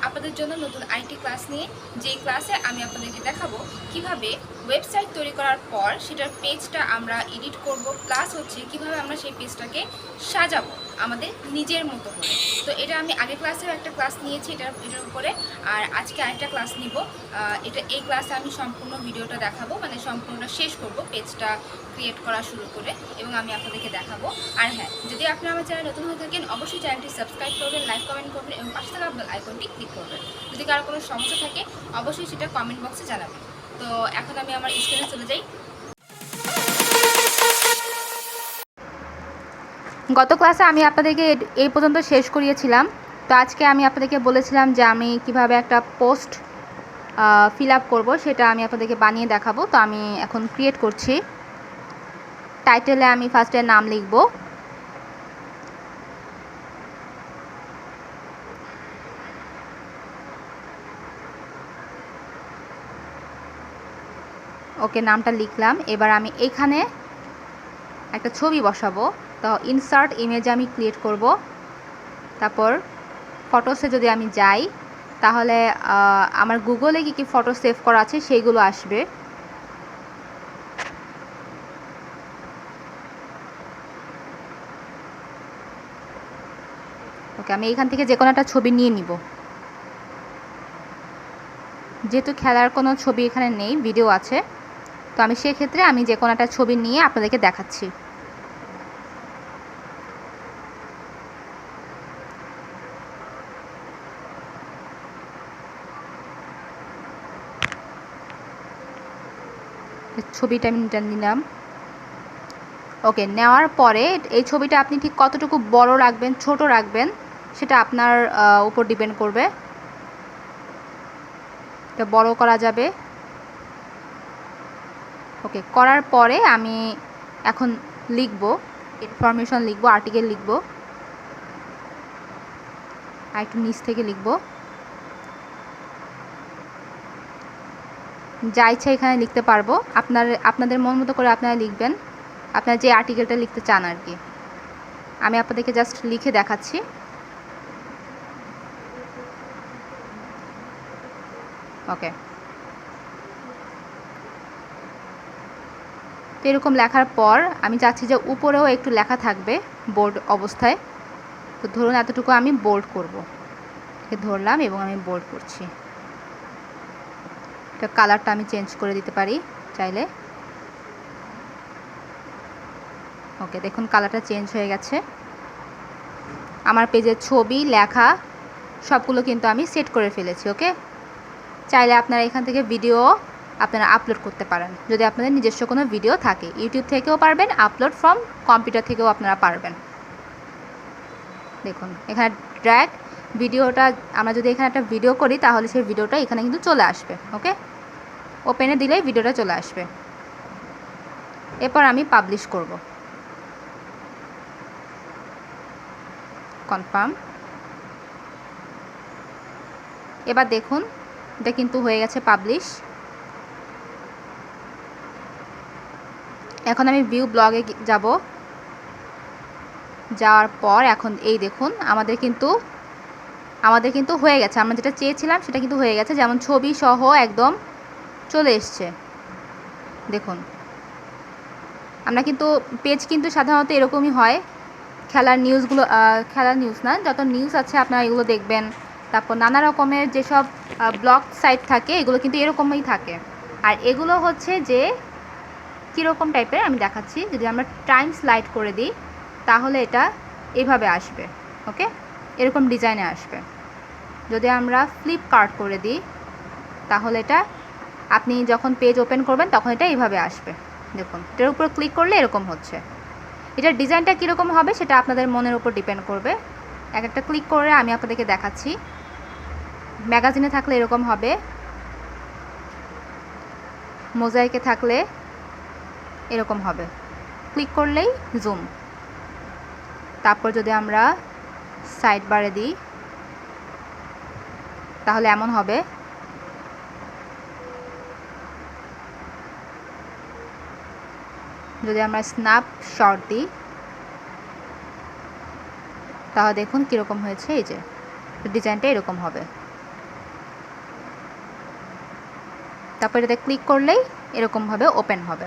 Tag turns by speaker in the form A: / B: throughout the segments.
A: আপনাদের জন্য নতুন আইটি ক্লাস নিয়ে, যেই ক্লাসে আমি আপনাদেরকে দেখাবো কিভাবে ওয়েবসাইট তৈরি করার পর সেটার পেজটা আমরা এডিট করব, প্লাস হচ্ছে কিভাবে আমরা সেই পেজটাকে সাজাবো আমাদের নিজের মতো করে। তো এটা আমি আগের ক্লাসেও একটা ক্লাস নিয়েছি এটার উপরে, আর আজকে আরেকটা ক্লাস নিব। এই ক্লাসে আমি সম্পূর্ণ ভিডিওটা দেখাবো, মানে সম্পূর্ণটা শেষ করব পেজটা ক্রিয়েট করা শুরু করে, এবং আমি আপনাদেরকে দেখাবো। আর হ্যাঁ, যদি আপনি আমার চ্যানেল নতুন হয়ে থাকেন অবশ্যই চ্যানেলটি সাবস্ক্রাইব করবেন, লাইক কমেন্ট করবেন এবং পাশে থাকা বেল আইকনটি ক্লিক করবেন। যদি কারো কোনো সমস্যা থাকে অবশ্যই সেটা কমেন্ট বক্সে জানাবেন। তো এখন আমি আমার স্ক্রিনে চলে যাই। গত ক্লাসে আমি আপনাদেরকে এই পর্যন্ত শেষ করিয়েছিলাম। তো আজকে আমি আপনাদেরকে বলেছিলাম যে আমি কিভাবে একটা পোস্ট ফিল আপ করবো, সেটা আমি আপনাদেরকে বানিয়ে দেখাবো। তো আমি এখন ক্রিয়েট করছি। টাইটেলে আমি ফার্স্টে নাম লিখব, ওকে নামটা লিখলাম। এবার আমি এইখানে একটা ছবি বসাবো। তো ইনসার্ট ইমেজে আমি ক্রিয়েট করব। তারপর ফটোসে যদি আমি যাই তাহলে আমার গুগলে কী কী ফটো সেভ করা আছে সেইগুলো আসবে। ওকে, আমি এইখান থেকে যে কোনো একটা ছবি নিয়ে নিব। যেহেতু খেলার কোনো ছবি এখানে নেই, ভিডিও আছে, তো আমি সেক্ষেত্রে আমি যে কোনো একটা ছবি নিয়ে আপনাদেরকে দেখাচ্ছি। ছবিটা আমি নিলাম। ওকে, নেওয়ার পরে এই ছবিটা আপনি ঠিক কতটুকু বড় রাখবেন ছোট রাখবেন সেটা আপনার উপর ডিপেন্ড করবে। এটা বড় করা যাবে। ওকে, করার পরে আমি এখন লিখব, ইনফরমেশন লিখব, আর্টিকেল লিখব, আর একটু নিচ থেকে লিখব, যা ইচ্ছা এখানে লিখতে পারবো। আপনাদের মন মতো করে আপনারা লিখবেন, আপনারা যে আর্টিকেলটা লিখতে চান আর কি। আমি আপনাদেরকে জাস্ট লিখে দেখাচ্ছি। ওকে, তো এরকম লেখার পর আমি চাচ্ছি যে উপরেও একটু লেখা থাকবে বোল্ড অবস্থায়। তো ধরুন এতটুকু আমি বোল্ড করব, ধরলাম এবং আমি বোল্ড করছি। এটা কালারটা আমি চেঞ্জ করে দিতে পারি চাইলে। ওকে, দেখুন কালারটা চেঞ্জ হয়ে গেছে। আমার পেজের ছবি, লেখা সবগুলো কিন্তু আমি সেট করে ফেলেছি। ওকে, চাইলে আপনারা এখান থেকে ভিডিও আপনারা আপলোড করতে পারেন, যদি আপনাদের নিজস্ব কোনো ভিডিও থাকে। ইউটিউব থেকেও পারবেন, আপলোড ফ্রম কম্পিউটার থেকেও আপনারা পারবেন। দেখুন এখানে ড্র্যাগ ভিডিওটা, আমরা যদি এখানে একটা ভিডিও করি তাহলে সেই ভিডিওটা এখানে কিন্তু চলে আসবে। ওকে, ওপেনে দিলেই ভিডিওটা চলে আসবে। এরপর আমি পাবলিশ করব, কনফার্ম। এবার দেখুন এটা কিন্তু হয়ে গেছে পাবলিশ। এখন আমি ভিউ ব্লগে যাব। যাওয়ার পর এখন এই দেখুন আমাদের কিন্তু হয়ে গেছে। আমরা যেটা চেয়েছিলাম সেটা কিন্তু হয়ে গেছে, যেমন ছবি সহ একদম চলে এসছে। দেখুন আমরা কিন্তু পেজ কিন্তু সাধারণত এরকমই হয়। খেলার নিউজ না, যত নিউজ আছে আপনারা এগুলো দেখবেন। তারপর নানা রকমের যেসব ব্লগ সাইট থাকে এগুলো কিন্তু এরকমই থাকে। আর এগুলো হচ্ছে যে কীরকম টাইপের আমি দেখাচ্ছি। যদি আমরা টাইম স্লাইড করে দিই তাহলে এটা এইভাবে আসবে। ওকে, এরকম ডিজাইনে আসবে। যদি আমরা ফ্লিপকার্ট করে দিই তাহলে এটা আপনি যখন পেজ ওপেন করবেন তখন এটা এইভাবে আসবে। দেখুন এটার উপর ক্লিক করলে এরকম হচ্ছে। এটার ডিজাইনটা কীরকম হবে সেটা আপনাদের মনের উপর ডিপেন্ড করবে। এক একটা ক্লিক করে আমি আপনাদেরকে দেখাচ্ছি। ম্যাগাজিনে থাকলে এরকম হবে, মোজাইকে থাকলে এরকম হবে। ক্লিক করলেই জুম। তারপর যদি আমরা সাইড বারে দিই তাহলে এমন হবে। যদি আমরা স্ন্যাপশট দিই তাহলে দেখুন কীরকম হয়েছে। এই যে ডিজাইনটা এরকম হবে। তারপর এটাতে ক্লিক করলেই এরকমভাবে ওপেন হবে।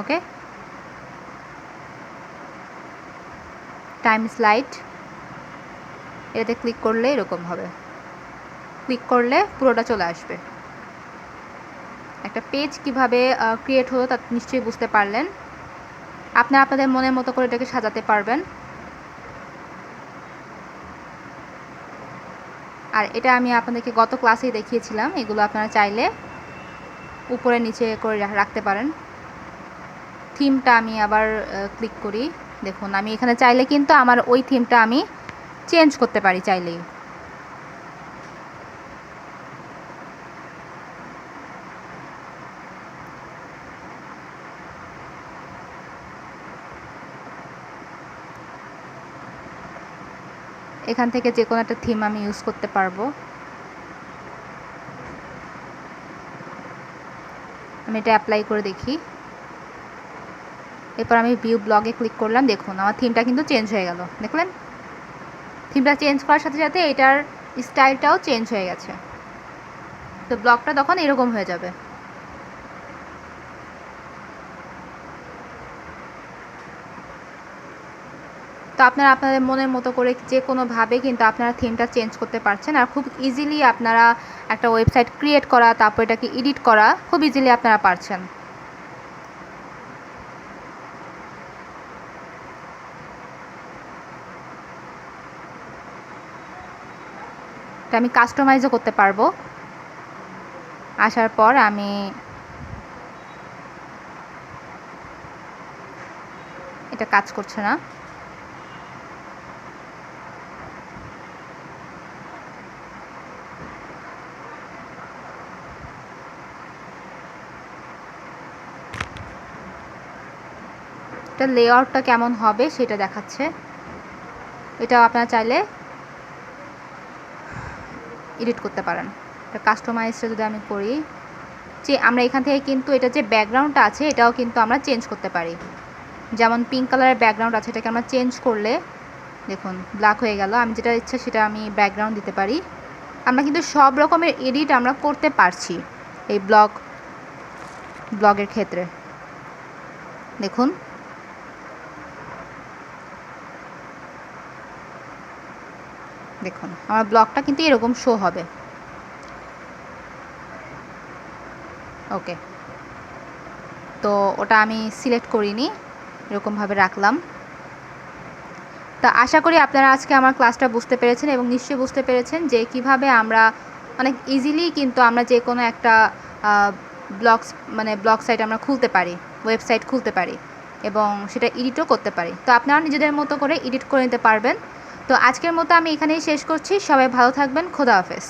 A: ওকে, টাইম স্লাইড এটাতে ক্লিক করলে এরকম হবে, ক্লিক করলে পুরোটা চলে আসবে। একটা পেজ কিভাবে ক্রিয়েট হলো তা নিশ্চয়ই বুঝতে পারলেন। আপনারা আপনাদের মনের মতো করে এটাকে সাজাতে পারবেন। আর এটা আমি আপনাদেরকে গত ক্লাসেই দেখিয়েছিলাম, এগুলো আপনারা চাইলে উপরে নিচে করে রাখতে পারেন। থিমটা আমি আবার ক্লিক করি, দেখুন আমি এখানে চাইলে কিন্তু আমার ওই থিমটা আমি চেঞ্জ করতে পারি চাইলেই। এখান থেকে যে কোনো একটা থিম আমি ইউজ করতে পারবো। আমি এটা অ্যাপ্লাই করে দেখি। এরপর আমি ভিউ ব্লগে ক্লিক করলাম, দেখুন আমার থিমটা কিন্তু চেঞ্জ হয়ে গেল। দেখলেন, থিমটা চেঞ্জ করার সাথে সাথে এটার স্টাইলটাও চেঞ্জ হয়ে গেছে। তো ব্লগটা তখন এরকম হয়ে যাবে। তো আপনারা আপনাদের মনের মতো করে যে কোনোভাবে কিন্তু আপনারা থিমটা চেঞ্জ করতে পারছেন। আর খুব ইজিলি আপনারা একটা ওয়েবসাইট ক্রিয়েট করা, তারপর এটাকে এডিট করা খুব ইজিলি আপনারা পারছেন। এটা আমি কাস্টমাইজও করতে পারবো। আসার পর আমি এটা কাজ করছে না, এটা লেআউটটা কেমন হবে সেটা দেখাচ্ছে। এটাও আপনারা চাইলে এডিট করতে পারেন। এটা কাস্টমাইজটা যদি আমি করি, যে আমরা এখান থেকে কিন্তু এটা যে ব্যাকগ্রাউন্ডটা আছে এটাও কিন্তু আমরা চেঞ্জ করতে পারি। যেমন পিঙ্ক কালারের ব্যাকগ্রাউন্ড আছে, এটাকে আমরা চেঞ্জ করলে দেখুন ব্ল্যাক হয়ে গেল। আমি যেটা ইচ্ছা সেটা আমি ব্যাকগ্রাউন্ড দিতে পারি। আমরা কিন্তু সব রকমের এডিট আমরা করতে পারছি এই ব্লগের ক্ষেত্রে। দেখুন দেখুন আমার ব্লগটা কিন্তু এরকম শো হবে। ওকে, তো ওটা আমি সিলেক্ট করিনি, এরকমভাবে রাখলাম। তো আশা করি আপনারা আজকে আমার ক্লাসটা বুঝতে পেরেছেন এবং নিশ্চয়ই বুঝতে পেরেছেন যে কিভাবে আমরা অনেক ইজিলি কিন্তু আমরা যে কোনো একটা ব্লগ সাইট আমরা খুলতে পারি, ওয়েবসাইট খুলতে পারি এবং সেটা এডিটও করতে পারি। তো আপনারা নিজেদের মতো করে এডিট করে নিতে পারবেন। তো আজকের মতো আমি এখানেই শেষ করছি। সবাই ভালো থাকবেন। খোদা হাফেজ।